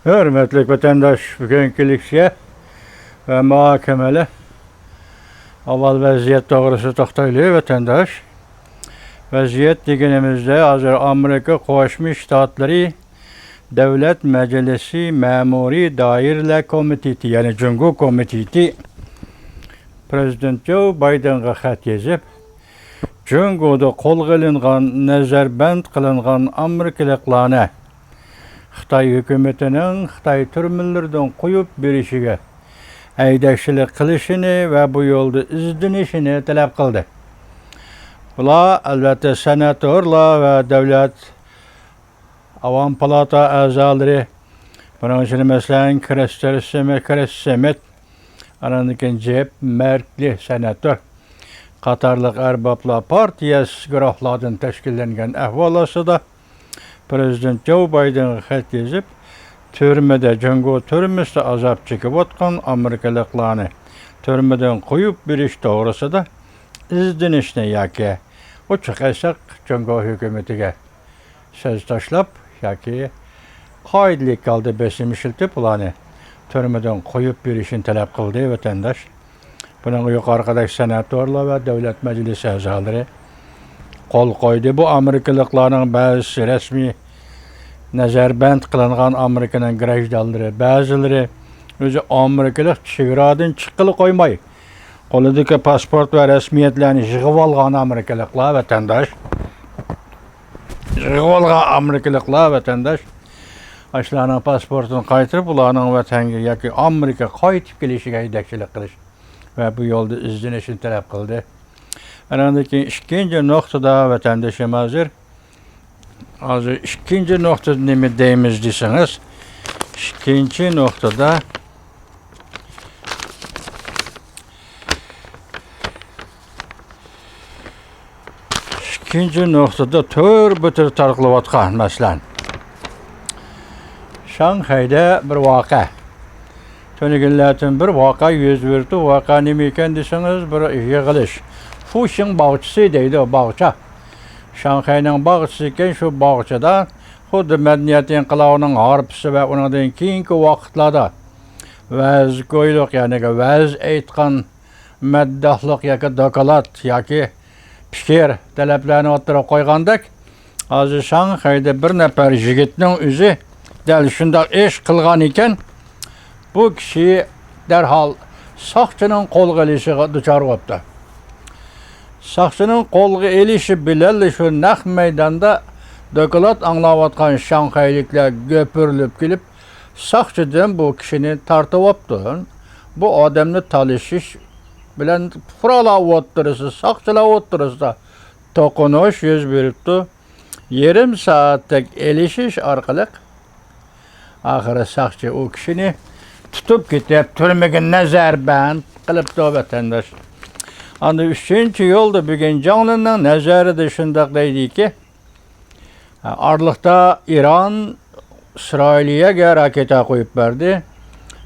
Hürmetli vatandaş, bugünkü liksiye ve muhakemeli aval vaziyet doğrusu toxtaylı vatandaş. Vaziyet diginimizde hazır Amerika Koşmuş Ştatları Devlet Meclisi Memuri Dairle Komiteti yani Cungu Komiteti Prezident Joe Biden'a xat yazıp Cungu'da kol kılıngan, nezarband kılıngan Amerikalıklarına Xitay hükümetinin Xitay türmüllerden koyup birişige aydakçılık kılışını ve bu yolda izlenişini talep kıldı. Bula elbette senatörler ve devlet avam palata azaları bunun için mesela Chris Smith aranızdaki cep merkli senatör Katarlık Erbapla Partiyası güruhlardan teşkillengen ahvalası da Prezident Joe Biden'a xat yazıp türmede, Cungu türmesinde azap çekip otkan Amerikalıklarını türmeden koyup bir iş doğrusu da izlenişine yaki o çıkaysak Cungu hükümetine söz taşlap yaki kaydelik kaldı besimişiltip ulanı türmeden koyup bir işin talep kıldığı vatandaş. Bunun yukarıdaki senatörler ve devlet meclisi azaları kol koydu. Bu Amerikalıkların bazı resmi nezarband kılıngan Amerika'nın grajdalları, bazıları özü Amerikalık çeviradan çıkılı koymay. Koludaki pasport ve resmiyetlerini jığıp algan Amerikalıklar vatandaş. Jığıp algan Amerikalıklar vatandaş. Aşlarının pasportunu kaytırıp ulanın vatanı yaki Amerika kayıtıp gelişine yedekçilik kılış. Ve bu yolda izlenişini talep kıldı. Arandaki ikinci noktada vatandaşım hazır ikinci noktada ne deyimiz deseniz, ikinci noktada tör bütür tarqılıvatqan məsələn. Şanghay'da bir vaka. Tönügünlerden bir vaka yüz verdi. Vaka nemeyken deseniz bir yığılış. Fuşing bağçısı deydi o bağça. Şanghay'ın bağçısı iken şu bağçada xuddi medeniyet inqilabının harpisi ve ondan keyinki vaqtlarda vaz koyluq yani vaz aytqan maddahliq yoki dokalat yoki fikir talablarini o'tirib qo'ygandak hozir Şanghay'da bir nafar yigitning o'zi dal shundoq ish qilgan ekan bu kishi darhol soqchining qo'lga ilishiga duchor bo'libdi. Soqchining qo'lga ilishi bilan shu naq maydonda doklad anglayotgan Şanghayliklar göpürilip kelib soqchidan bu kishini tartib olibdi. Bu odamni tanishish bilan furalab o'tirsa, soqchilar o'tirsa to'qinish yuz beribdi. Yarim soatlik ilishish orqali oxiri soqchi u kishini tutib ketib turmaga nazarband qilibdi vatandosh. Anda 3-cü yolda bugün canlının nazarı şundaq deydiki Arlıqda İran İsrailiye raketa koyup verdi.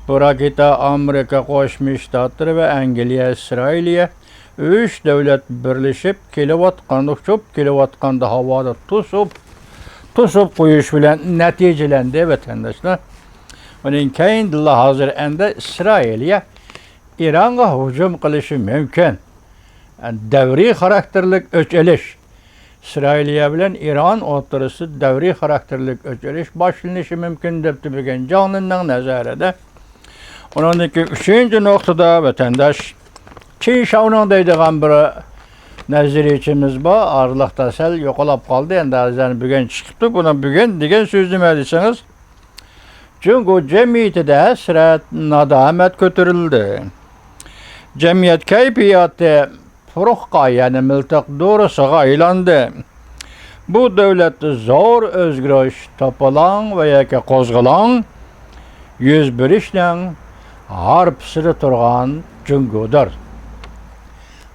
Bu raketa Amerika Koşmuş Ştatları ve Angliya İsrailiye 3 devlet birleşip uçup kilovatqanda havada tusup koyuş bilen neticelendi vatandaşlar. Onun keyin hazır ende İsrailiye İran'a hücum qilishi mümkün. Yani devri karakterlik öçeliş. İsrailiye bilen İran o'rtasida devri karakterlik öçeliş başlanışı mümkün debdi bugün canlının nazarida. Onundaki 3-cü noktada vatandaş Çin şavının deydiğen bir naziriyetimiz var. Arlıqda sel yoqalab kaldı. Endi azdan bugün çıkıptı. Buna bugün degan söz demediyseniz. Çünkü cemiyetide sırat nadamet götürüldü. Cemiyet keyfiyatı furukka yani miltak doğrusuga aylandı. Bu devlette zor özgürlük topalan veya ki kozgalan yüz birişle harpsiri turgan Cungu'dur.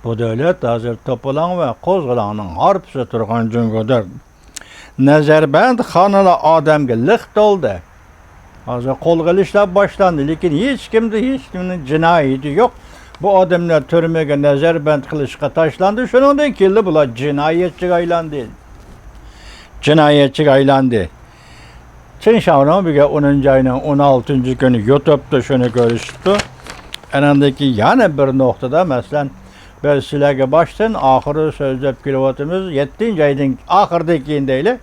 Bu devlet hazır topalan ve kozgalanın harpsiri turgan Cungu'dur. Nazarband xanıla adamga liq oldu. Hazır kol qilishlar başlandı. Lekin hiç kiminin cinayeti yok. Bu adamlar türmege nazarband qilishga taşlandı. Şundan keldi bular cinayetçi aylandı. Çin şahına bir 10. ayının 16. günü YouTube'da şunu görüştü. Enandaki yani bir noktada mesela ben sizlerge baştan ahırı sözlep kilovatımız 7. ayın ahırdakinde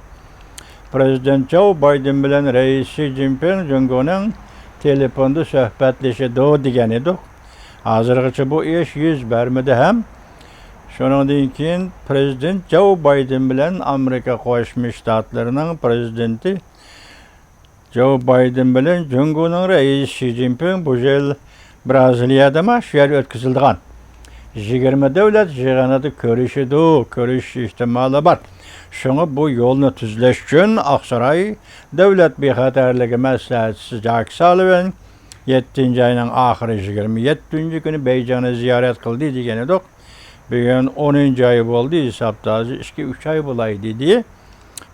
Prezident Joe Biden bilen Reis Xi Jinping Cungo'nun telefonda söhbetleşedi degan edik. Hazırgacha bu iş yüz bermedi hem. Şundan keyin Prezident Joe Biden bilen Amerika Qo'shma Shtatlarining prezidenti Joe Biden bilen Cungo'nun Reis Xi Jinping bu yil Braziliyada shu yer o'tkazilgan. 20 devlet yig'inida ko'rish ehtimoli bor. Şunu bu yolunu tüzleş üçün Aksaray Devlet Bexatarligi Maslahatchisi Jack Sullivan 7. ayının ahırı 27. günü Beycan'ı ziyaret kıldı degan edik. Bugün 10. ayı oldu hesapta 2-3 ay bulaydı diye.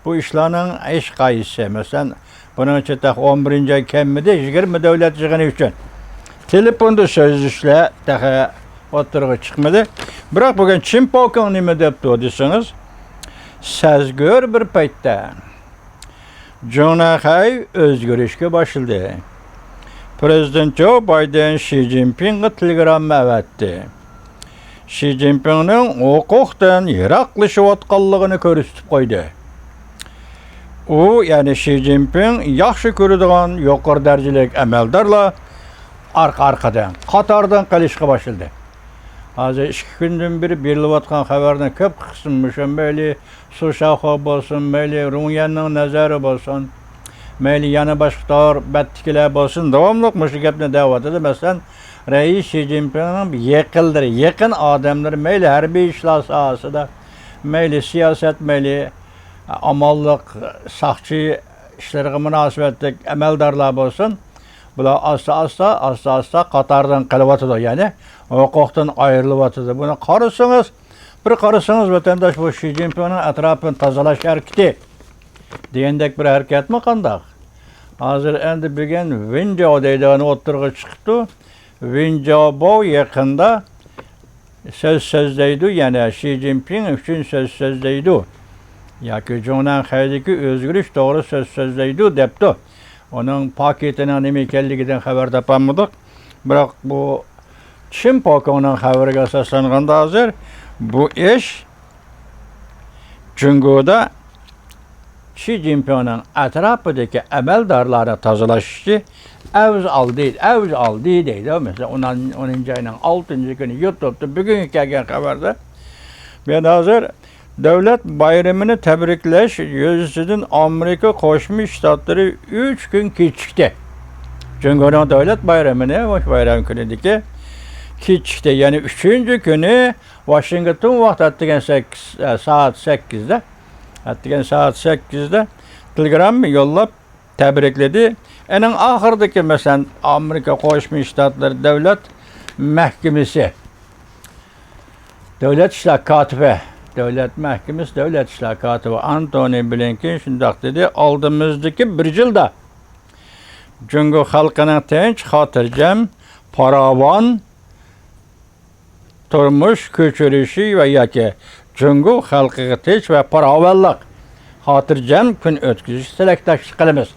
Bu işlerin eş kayısı mesela bunun için 11. ay kemmidi 20 devlet yig'ini üçün. Telefonda sözleşle daha oturuğa çıkmadı. Bırak bugün Çin Pokon nime depti deseniz sezgör bir paytda Jonahey özgürüşke başladı. Prezident Joe Biden Xi Jinping'e telegram evetdi. Xi Jinping'nin hukukdan yiroqlashayotganligini ko'rsatib qo'ydi. U yani Xi Jinping yaxshi ko'radigan yuqori darajalik amaldorlar arka-arkadan, qatordan qilishga başladı. Hazır 2 günden beri berilayotgan xabardan ko'p qism mayli Sushaxo bo'lsin, mayli Runyanning nazari bo'lsin, mayli yana boshqa battikilar bo'lsin, davomli shu gapni da'vatida masalan Reis Xi Jinpingning yaqin odamlar mayli harbiy ishlar sohasida, mayli siyosat, mayli amallik, soqchi ishlarga munosabatli amaldorlar bo'lsin. Bular asta qatordan qilyotdi, ya'ni hukukdan ayrılıyotidir. Buni qarasangiz vatandaş bu Xi Jinping'ning atrofini tozalash harakati degandek bir harakat mi qandaq? Hozir endi bugun Winzhou deydigan o'tirg'i chiqdi. Winzhou bu yaqinda so'zlaydi, ya'ni Xi Jinping uchun so'zlaydi. Yoki Jonahey'deki o'zgarish to'g'ri so'zlaydi debdi. Onun paketinin nima ekanligidan xabar topolmadik. Biroq bu Çin Pokon'un xabariga asoslanganda hozir bu ish Cungo'da Xi Jinping'ning atrofidagi amaldorlarni tozalashni avj oldi deydi. Mesela 10. ayının 6. günü YouTube'da bugün kelgan xabarda ben hozir Devlet bayramını tebriklash yuzasidan Amerika Qo'shma Shtatlari 3 gün kechikdi. Cungo'ning davlat bayramini bayram kunidagi kechikdi. Yani 3. günü Washington vaqti atdigan saat 8'de telegram yollab tebrikledi. Enin ahirdeki mesela Amerika Qo'shma Shtatlari Davlat Mahkemesi Devlet İşler Katibi Devlet Mahkemesi Devlet İşler Katibi Antony Blinken shundoq dedi, oldimizdagi 1 yilda Cungo xalqining tinch, xotirjam, farovon turmush ko'chirishi va yoki Cungo xalqiga tinch va farovonlik, xotirjam kun o'tkazish tilakdoshlik qilamiz.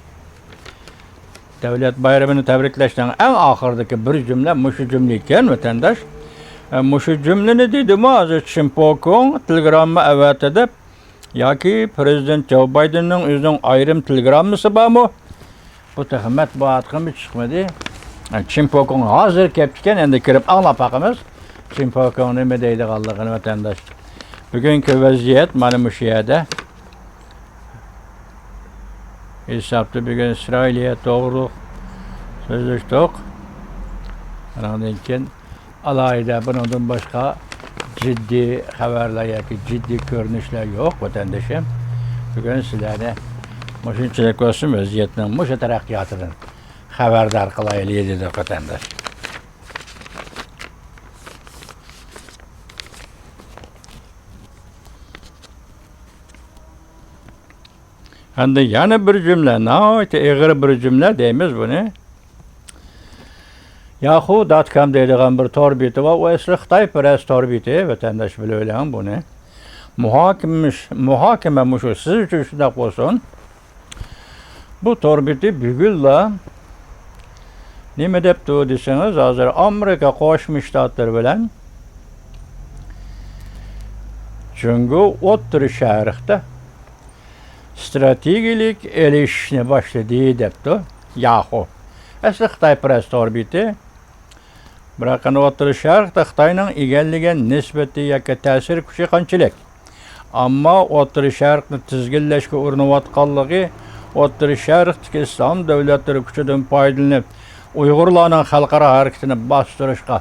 Devlet bayramını tebriklashdan en oxirdagi bir cümle mushu cümle ekan vatandaş. Mushu cümleni dedim hozir Çin Pokon telegramma avat edip yoki Prezident Joe Biden'ning o'zining ayrim telegrammasi bormi? Bu tahmat matbuotga chiqmadi. Çin Pokon hozir kelib ekan, endi kirib anglab boqamiz. Çin Pokon nima deydiganligini vatandaş. Bugungi vaziyat mana shu yerda. Hesapda bugun İsrailga to'g'ri so'zlashdik. Andan keyin alayda bundan başka ciddi haberler yoki ciddi ko'rinishlar yo'q vatandaşım. Bugün sizlarni shunchalik bo'lsin vaziyatning mushu taraqqiyotidan xabardor qilaylik dedi vatandaş. Endi yana bir cümle, nahayat ig'ir bir cümle deymiz bunu. Yahoo.com deydigan bir tor beti var. O esli Xitoy press tor beti, vatandaş bile o'ylagan buni. Muhokama mushu siz uchun shunday bo'lsin. Bu torbiti bügülla nime depti deseniz hazır Amerika Qo'shma Shtatlar bilan çünkü O'rta Sharqda strategik elishishni boshladi debdi Yahoo. Asli Xitoy press torbiti biroq O'rta Sharqda Xitoyning egallagan nisbatiy yoki ta'sir kuchi qanchalik. Ammo O'rta Sharqni tizginlashga urinayotganligi O'rta Sharqdagi islom davlatlari kuchidan foydalanib Uyg'urlarning xalqaro harakatini bostirishga,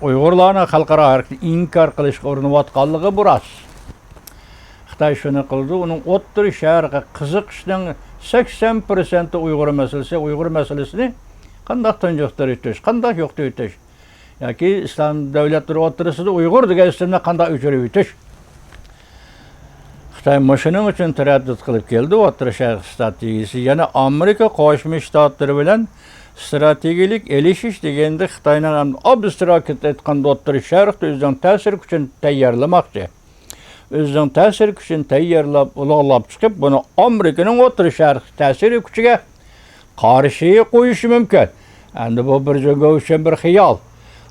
Uyg'urlarning xalqaro harakatini inkor qilishga urinayotganligi bu rost. Xitoy shuni qildi, uning O'rta Sharqqa qiziqishning 80% Uyg'ur masalasini qanday tunjuqtirib o'tish, qanday yo'qtirib o'tish yoki islom davlatlari o'rtasida Uyg'ur degan ismni qanday o'chirib o'tish. Xitoy shuning uchun taraddud qilib keldi. O'rta Sharq strategiyasi yana Amerika Qo'shma Shtatlari bilan strategik elishish deganda Xitoyning ham abstrakt aytganda O'rta Sharqda o'zining ta'sir kuchini tayyorlamoqchi. O'zining ta'sir kuchini tayyorlab, ulug'lab chiqib, buni Amerikaning O'rta Sharq ta'sir kuchiga qarshi qo'yishi mumkin. Endi bu bir jo'g'avchi bir xiyol.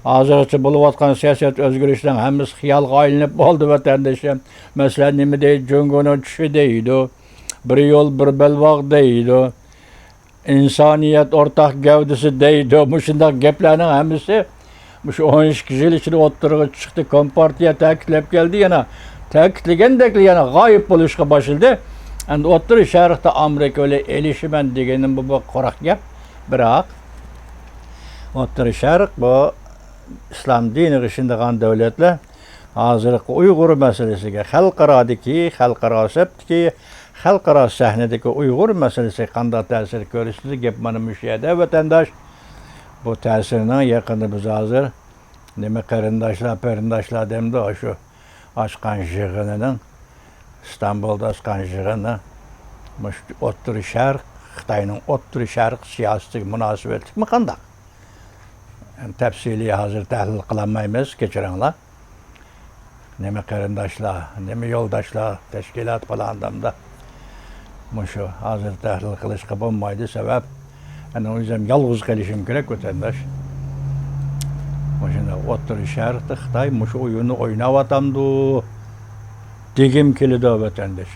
Hozircha bo'layotgan siyosat o'zgarishdan hammasi xiyolga aylanib bo'ldi vatandashim. Masalan, nima deydi? Jo'ngoni tushi deydi. Bir yo'l, bir belbog' deydi. İnsaniyat o'rtaq gavdasi deydi. Shunday gaplarning hammasi shu 12 yil ichida o'ttirg'i chiqdi. Kompartiya ta'kidlab keldi, yana ta'kidlagandek yana g'oyib bo'lishga boshladi. Endi O'rta Sharqda Amerika bilan elishiman deganim bu qo'raq gap. Biroq O'rta Sharq bu islom diniga ishongan davlatlar hozirgi Uyg'ur masalasiga xalqaro sabtki, xalqaro sahnadagi Uyg'ur masalasiga qanday ta'sir ko'rsatdi gap mana shu yerda vatandosh. Bu ta'sirning yaqinda biz hozir nima qarindoshlar demdi shu ochgan yig'inining İstanbul'da açkan yig'ini O'rta Sharq, Xitoyning O'rta Sharq siyosatiga munosabatlikmi qanday? Tafsiliy hozir tahlil qilolmaymiz, kechiringlar. Nima qarindoshlar, nima yo'ldoshlar tashkilot qilandimda. Shu hozir tahlil qilishga bo'lmaydi, sabab ana o'zim yolg'iz qolishim kerak vatandosh. Shunda O'rta Sharqda Xitoy shu o'yinni o'ynayapti degim keladi vatandosh.